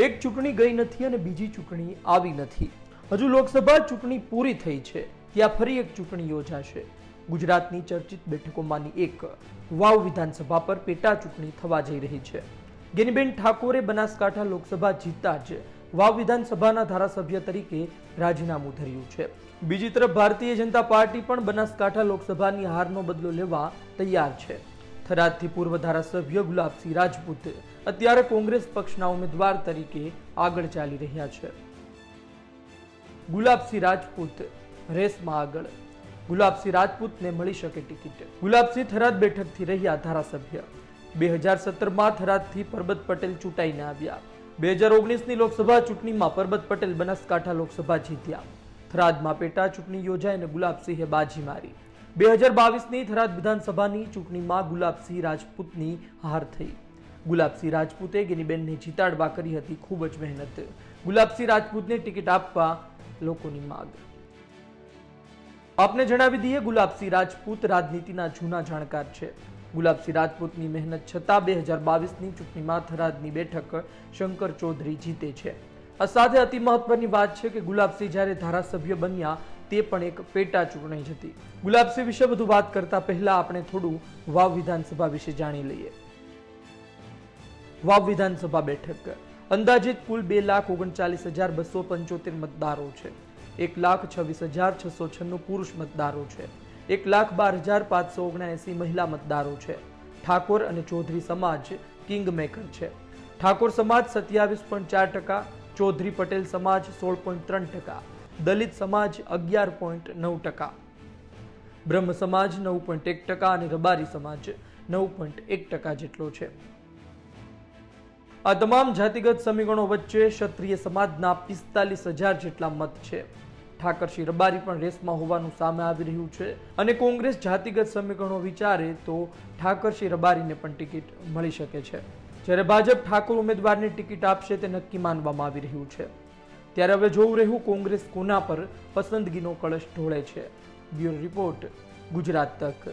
એક ચૂંટણી ગઈ નથી અને બીજી ચૂંટણી આવી નથી। હજુ લોકસભા ચૂંટણી પૂરી થઈ છે, ત્યાં ફરી એક ચૂંટણી યોજાશે। ગુજરાતની ચર્ચિત બેઠકોમાંની એક વાવ વિધાનસભા પર પેટા ચૂંટણી થવા જઈ રહી છે। ગેનીબેન ઠાકોરે બનાસકાંઠા લોકસભા જીતતા જ વાવ વિધાનસભાના ધારાસભ્ય તરીકે રાજીનામું ધર્યું છે। બીજી તરફ ભારતીય જનતા પાર્ટી પણ બનાસકાંઠા લોકસભાની હારનો બદલો લેવા તૈયાર છે। થરાદથી પૂર્વ ધારાસભ્ય ગુલાબસિંહ રાજપૂત અત્યારે કોંગ્રેસ પક્ષના ઉમેદવાર તરીકે આગળ ચાલી રહ્યા છે। ગુલાબસિંહ રાજપૂત રેસમાં આગળ। ગુલાબસિંહ રાજપૂતને મળી શકે ટિકિટ। ગુલાબસિંહ થરાદ બેઠકથી રહ્યા ધારાસભ્ય। 2017માં થરાદથી પરબત પટેલ ચૂંટાઈને આવ્યા। 2019ની લોકસભા ચૂંટણીમાં પરબત પટેલ બનાસકાંઠા લોકસભા જીત્યા। થરાદમાં પેટા ચૂંટણી યોજાઈ અને ગુલાબસિંહે બાજી મારી। 2022ની થરાદ વિધાનસભાની ચૂંટણીમાં ગુલાબસિંહ રાજપૂતની હાર થઈ। ગુલાબસિંહ રાજપૂતે ગેનીબેનને જીતાડવા કરી હતી ખૂબ જ મહેનત। ગુલાબસિંહ રાજપૂતને ટિકિટ આપવા લોકોની માંગ। આપને જણાવી દઈએ, ગુલાબસિંહ રાજપૂત રાજનીતિના જૂના જાણકાર છે। ગુલાબસિંહ રાજપૂતની મહેનત છતાં 2022ની ચૂંટણીમાં થરાદની બેઠક શંકર ચૌધરી જીતે છે। આ સાથે અતિ મહત્વની વાત છે કે ગુલાબસિંહ જ્યારે ધારાસભ્ય બન્યા તે પણ એક પેટા ચૂંટણી જ હતી। ગુલાબસિંહ વિશે વધુ વાત કરતા પહેલા આપણે થોડું વાવ વિધાનસભા વિશે જાણી લઈએ। વાવ વિધાનસભા બેઠક અંદાજિત કુલ 2,39,275 મતદારો છે। 1,26,696 પુરુષ મતદારો છે। 1,12,579 મહિલા મતદારો છે। ઠાકોર અને ચૌધરી સમાજ કિંગ મેકર છે। ઠાકોર સમાજ 27.4%, ચૌધરી પટેલ સમાજ 16.3%, દલિત સમાજ 11.9%, બ્રહ્મ સમાજ 9.1% અને રબારી સમાજ 9.1% જેટલો છે। આ તમામ જાતિગત સમીકરણો વચ્ચે ક્ષત્રિય સમાજના 45,000 જેટલા મત છે। ઠાકરસિંહ રબારી પણ રેસમાં હોવાનું સામે આવી રહ્યું છે અને કોંગ્રેસ જાતિગત સમીકરણો વિચારે તો ઠાકરસિંહ રબારીને પણ ટિકિટ મળી શકે છે, જ્યારે ભાજપ ઠાકોર ઉમેદવારને ટિકિટ આપશે તે નક્કી માનવામાં આવી રહ્યું છે। ત્યારે હવે જોવું રહ્યું કોંગ્રેસ કોના પર પસંદગીનો કળશ ઢોળે છે। બ્યુરો રિપોર્ટ, ગુજરાત તક।